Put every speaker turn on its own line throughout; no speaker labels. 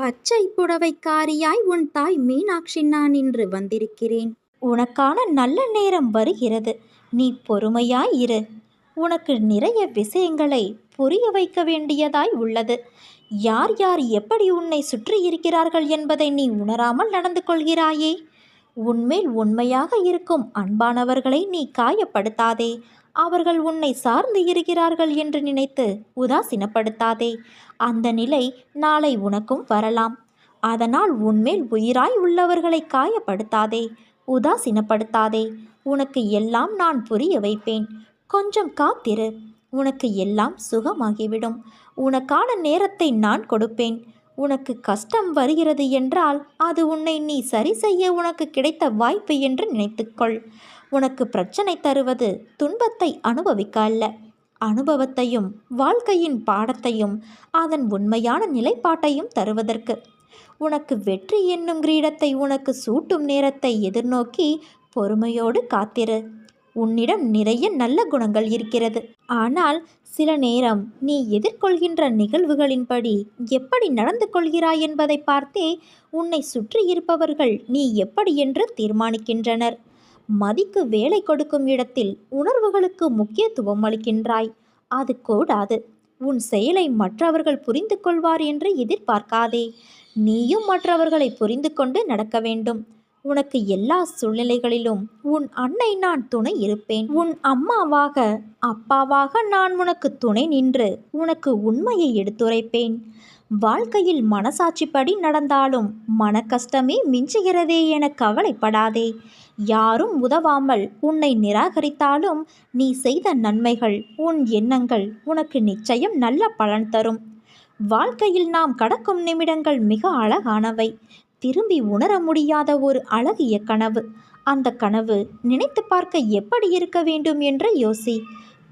பச்சை புடவைக்காரியாய் உன் தாய் மீனாட்சி நான் இன்று வந்திருக்கிறேன்.
உனக்கான நல்ல நேரம் வருகிறது. நீ பொறுமையாய் இரு. உனக்கு நிறைய விஷயங்களை புரிய வைக்க வேண்டியதாய் உள்ளது. யார் யார் எப்படி உன்னை சுற்றி இருக்கிறார்கள் என்பதை நீ உணராமல் நடந்து கொள்கிறாயே. உன்மேல் உண்மையாக இருக்கும் அன்பானவர்களை நீ காயப்படுத்தாதே. அவர்கள் உன்னை சார்ந்து இருக்கிறார்கள் என்று நினைத்து உதாசீனப்படுத்தாதே. அந்த நிலை நாளை உனக்கும் வரலாம். அதனால் உன்மேல் உயிராய் உள்ளவர்களை காயப்படுத்தாதே, உதாசீனப்படுத்தாதே. உனக்கு எல்லாம் நான் புரிய வைப்பேன். கொஞ்சம் காத்திரு. உனக்கு எல்லாம் சுகமாகிவிடும். உனக்கான நேரத்தை நான் கொடுப்பேன். உனக்கு கஷ்டம் வருகிறது என்றால் அது உன்னை நீ சரி செய்ய உனக்கு கிடைத்த வாய்ப்பு என்று நினைத்துக்கொள். உனக்கு பிரச்சனை தருவது துன்பத்தை அனுபவிக்க அல்ல, அனுபவத்தையும் வாழ்க்கையின் பாடத்தையும் அதன் உண்மையான நிலைப்பாட்டையும் தருவதற்கு. உனக்கு வெற்றி என்னும் கிரீடத்தை உனக்கு சூட்டும் நேரத்தை எதிர்நோக்கி பொறுமையோடு காத்திரு. உன்னிடம் நிறைய நல்ல குணங்கள் இருக்கிறது. ஆனால் சில நேரம் நீ எதிர்கொள்கின்ற நிகழ்வுகளின்படி எப்படி நடந்து கொள்கிறாய் என்பதை பார்த்தே உன்னை சுற்றி இருப்பவர்கள் நீ எப்படி என்று தீர்மானிக்கின்றனர். மதிக்கு வேலை கொடுக்கும் இடத்தில் உணர்வுகளுக்கு முக்கியத்துவம் அளிக்கின்றாய். அது கூடாது. உன் செயலை மற்றவர்கள் புரிந்து கொள்வார் என்று எதிர்பார்க்காதே. நீயும் மற்றவர்களை புரிந்து கொண்டு நடக்க வேண்டும். உனக்கு எல்லா சூழ்நிலைகளிலும் உன் அன்னை நான் துணை இருப்பேன். உன் அம்மாவாக அப்பாவாக நான் உனக்கு துணை நின்று உனக்கு உண்மையை எடுத்துரைப்பேன். வாழ்க்கையில் மனசாட்சிப்படி நடந்தாலும் மன கஷ்டமே மிஞ்சுகிறதே என கவலைப்படாதே. யாரும் உதவாமல் உன்னை நிராகரித்தாலும் நீ செய்த நன்மைகள், உன் எண்ணங்கள் உனக்கு நிச்சயம் நல்ல பலன் தரும். வாழ்க்கையில் நாம் கடக்கும் நிமிடங்கள் மிக அழகானவை. திரும்பி உணர முடியாத ஒரு அழகிய கனவு. அந்த கனவு நினைத்து பார்க்க எப்படி இருக்க வேண்டும் என்று யோசி.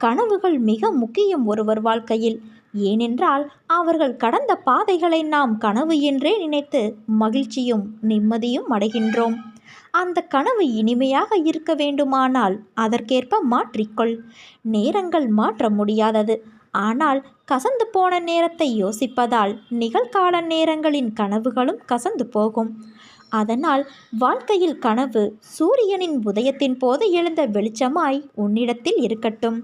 கனவுகள் மிக முக்கியம் ஒருவர் வாழ்க்கையில். ஏனென்றால் அவர்கள் கடந்த பாதைகளை நாம் கனவு என்றே நினைத்து மகிழ்ச்சியும் நிம்மதியும் அடைகின்றோம். அந்த கனவு இனிமையாக இருக்க வேண்டுமானால் அதற்கேற்ப மாற்றிக்கொள். நேரங்கள் மாற்ற முடியாதது. ஆனால் கசந்து போன நேரத்தை யோசிப்பதால் நிகழ்கால நேரங்களின் கனவுகளும் கசந்து போகும். அதனால் வாழ்க்கையில் கனவு சூரியனின் உதயத்தின் போது எழுந்த வெளிச்சமாய் உன்னிடத்தில் இருக்கட்டும்.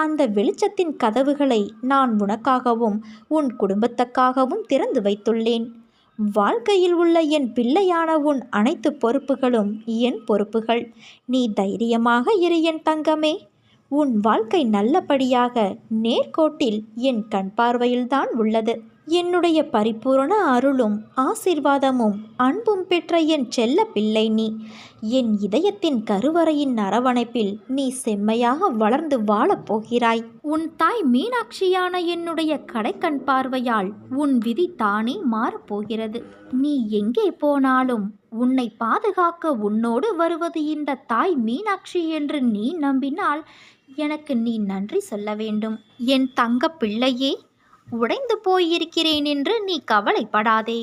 அந்த வெளிச்சத்தின் கதவுகளை நான் உனக்காகவும் உன் குடும்பத்துக்காகவும் திறந்து வைத்துள்ளேன். வாழ்க்கையில் உள்ள என் பிள்ளையான உன் அனைத்து பொறுப்புகளும் என் பொறுப்புகள். நீ தைரியமாக இரு என் தங்கமே. உன் வாழ்க்கை நல்லபடியாக நேர்கோட்டில் என் கண் பார்வையில்தான் உள்ளது. என்னுடைய பரிபூரண அருளும் ஆசீர்வாதமும் அன்பும் பெற்ற என் செல்ல பிள்ளை நீ. என் இதயத்தின் கருவறையின் அரவணைப்பில் நீ செம்மையாக வளர்ந்து வாழப்போகிறாய். உன் தாய் மீனாட்சியான என்னுடைய கடைக்கண் பார்வையால் உன் விதி தானே மாறப்போகிறது. நீ எங்கே போனாலும் உன்னை பாதுகாக்க உன்னோடு வருவது இந்த தாய் மீனாட்சி என்று நீ நம்பினால் எனக்கு நீ நன்றி சொல்ல வேண்டும். என் தங்க பிள்ளையே, உடைந்து போயிருக்கிறேன் என்று நீ கவலைப்படாதே.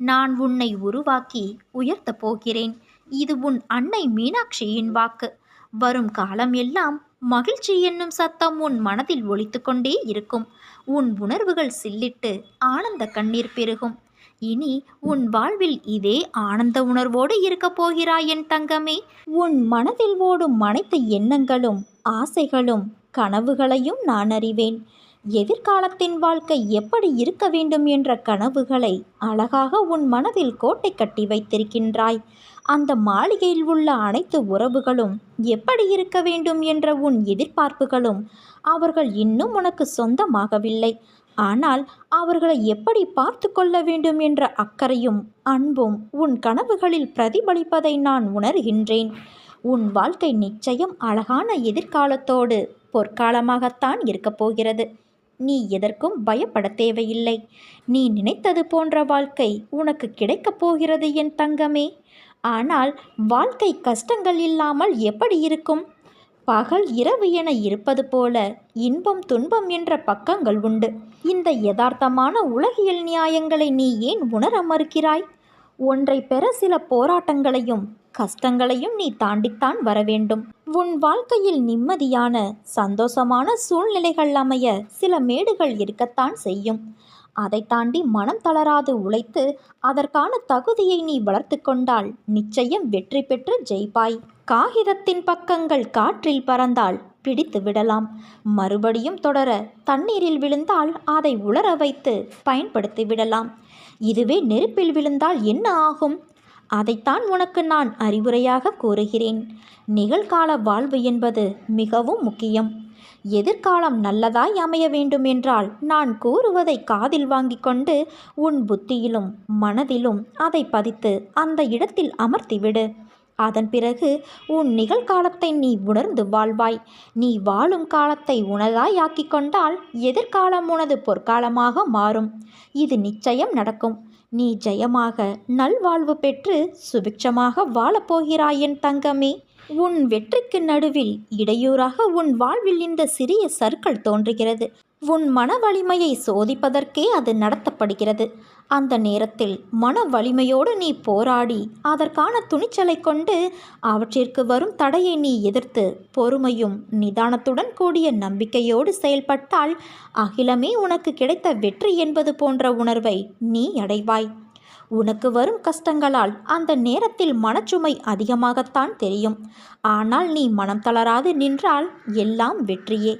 நான் உன்னை உருவாக்கி உயர்த்தப் போகிறேன். இது உன் அன்னை மீனாட்சியின் வாக்கு. வரும் காலம் எல்லாம் மகிழ்ச்சி என்னும் சத்தம் உன் மனதில் ஒலித்து கொண்டே இருக்கும். உன் உணர்வுகள் சில்லிட்டு ஆனந்த கண்ணீர் பெருகும். இனி உன் வாழ்வில் இதே ஆனந்த உணர்வோடு இருக்கப் போகிறாய் என் தங்கமே. உன் மனதில் ஓடும் அனைத்து எண்ணங்களும் ஆசைகளும் கனவுகளையும் நான் அறிவேன். எதிர்காலத்தின் வாழ்க்கை எப்படி இருக்க வேண்டும் என்ற கனவுகளை அழகாக உன் மனதில் கோட்டை கட்டி வைத்திருக்கின்றாய். அந்த மாளிகையில் உள்ள அனைத்து உறவுகளும் எப்படி இருக்க வேண்டும் என்ற உன் எதிர்பார்ப்புகளும் அவர்கள் இன்னும் உனக்கு சொந்தமாகவில்லை. ஆனால் அவர்களை எப்படி பார்த்து கொள்ள வேண்டும் என்ற அக்கறையும் அன்பும் உன் கனவுகளில் பிரதிபலிப்பதை நான் உணர்கின்றேன். உன் வாழ்க்கை நிச்சயம் அழகான எதிர்காலத்தோடு பொற்காலமாகத்தான் இருக்கப் போகிறது. நீ எதற்கும் பயப்பட தேவையில்லை. நீ நினைத்தது போன்ற வாழ்க்கை உனக்கு கிடைக்கப் போகிறது என் தங்கமே. ஆனால் வாழ்க்கை கஷ்டங்கள் இல்லாமல் எப்படி இருக்கும்? பகல் இரவு என இருப்பது போல இன்பம் துன்பம் என்ற பக்கங்கள் உண்டு. இந்த யதார்த்தமான உலகியல் நியாயங்களை நீ ஏன் உணர மறுக்கிறாய்? ஒன்றை பெற சில போராட்டங்களையும் கஷ்டங்களையும் நீ தாண்டித்தான் வர வேண்டும். உன் வாழ்க்கையில் நிம்மதியான சந்தோஷமான சூழ்நிலைகள் அமைய சில மேடுகள் இருக்கத்தான் செய்யும். அதை தாண்டி மனம் தளராது உழைத்து அதற்கான தகுதியை நீ வளர்த்து கொண்டால் நிச்சயம் வெற்றி பெற்று ஜெயிப்பாய். காகிதத்தின் பக்கங்கள் காற்றில் பறந்தால் பிடித்து விடலாம். மறுபடியும் தொடர தண்ணீரில் விழுந்தால் அதை உலர வைத்து பயன்படுத்தி விடலாம். இதுவே நெருப்பில் விழுந்தால் என்ன ஆகும்? அதைத்தான் உனக்கு நான் அறிவுரையாக கூறுகிறேன். நிகழ்கால வாழ்வு என்பது மிகவும் முக்கியம். எதிர்காலம் நல்லதாய் அமைய வேண்டுமென்றால் நான் கூறுவதை காதில் வாங்கி கொண்டு உன் புத்தியிலும் மனதிலும் அதை பதித்து அந்த இடத்தில் அமர்த்திவிடு. அதன் பிறகு உன் நிகழ்காலத்தை நீ உணர்ந்து வாழ்வாய். நீ வாழும் காலத்தை உனதாய் ஆக்கி கொண்டால் எதிர்காலம் உனது பொற்காலமாக மாறும். இது நிச்சயம் நடக்கும். நீ ஜெயமாக நல்வாழ்வு பெற்று சுபிட்சமாக வாழப்போகிறாய் என் தங்கமே. உன் வெற்றிக்கு நடுவில் இடையூறாக உன் வாழ்வில் இந்த சிறிய சறுக்கல் தோன்றுகிறது. உன் மன வலிமையை சோதிப்பதற்கே அது நடத்தப்படுகிறது. அந்த நேரத்தில் மன வலிமையோடு நீ போராடி அதற்கான துணிச்சலை கொண்டு அவற்றிற்கு வரும் தடையை நீ எதிர்த்து பொறுமையும் நிதானத்துடன் கூடிய நம்பிக்கையோடு செயல்பட்டால் அகிலமே உனக்கு கிடைத்த வெற்றி என்பது போன்ற உணர்வை நீ அடைவாய். உனக்கு வரும் கஷ்டங்களால் அந்த நேரத்தில் மனச்சுமை அதிகமாகத்தான் தெரியும். ஆனால் நீ மனம் தளராது நின்றால் எல்லாம் வெற்றியே.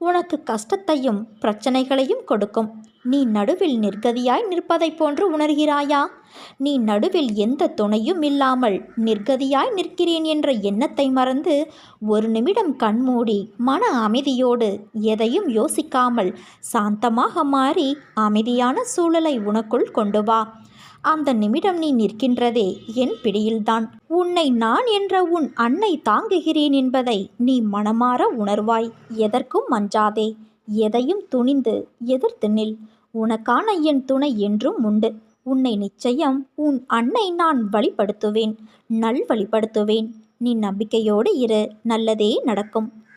உனக்கு கஷ்டத்தையும் பிரச்சனைகளையும் கொடுக்கும். நீ நடுவில் நிர்கதியாய் நிற்பதை போன்று உணர்கிறாயா? நீ நடுவில் எந்த துணையும் இல்லாமல் நிர்கதியாய் நிற்கிறேன் என்ற எண்ணத்தை மறந்து ஒரு நிமிடம் கண்மூடி மன அமைதியோடு எதையும் யோசிக்காமல் சாந்தமாக மாறி அமைதியான சூழலை உனக்குள் கொண்டு வா. அந்த நிமிடம் நீ நிற்கின்றதே என் பிடியில்தான். உன்னை நான் என்ற உன் அன்னை தாங்குகிறேன் என்பதை நீ மனமாற உணர்வாய். எதற்கும் அஞ்சாதே. எதையும் துணிந்து எதிர்த்து நில். உனக்கான என் துணை என்றும் உண்டு. உன்னை நிச்சயம் உன் அன்னை நான் வழிபடுத்துவேன், நல்வழிப்படுத்துவேன். நீ நம்பிக்கையோடு இரு. நல்லதே நடக்கும்.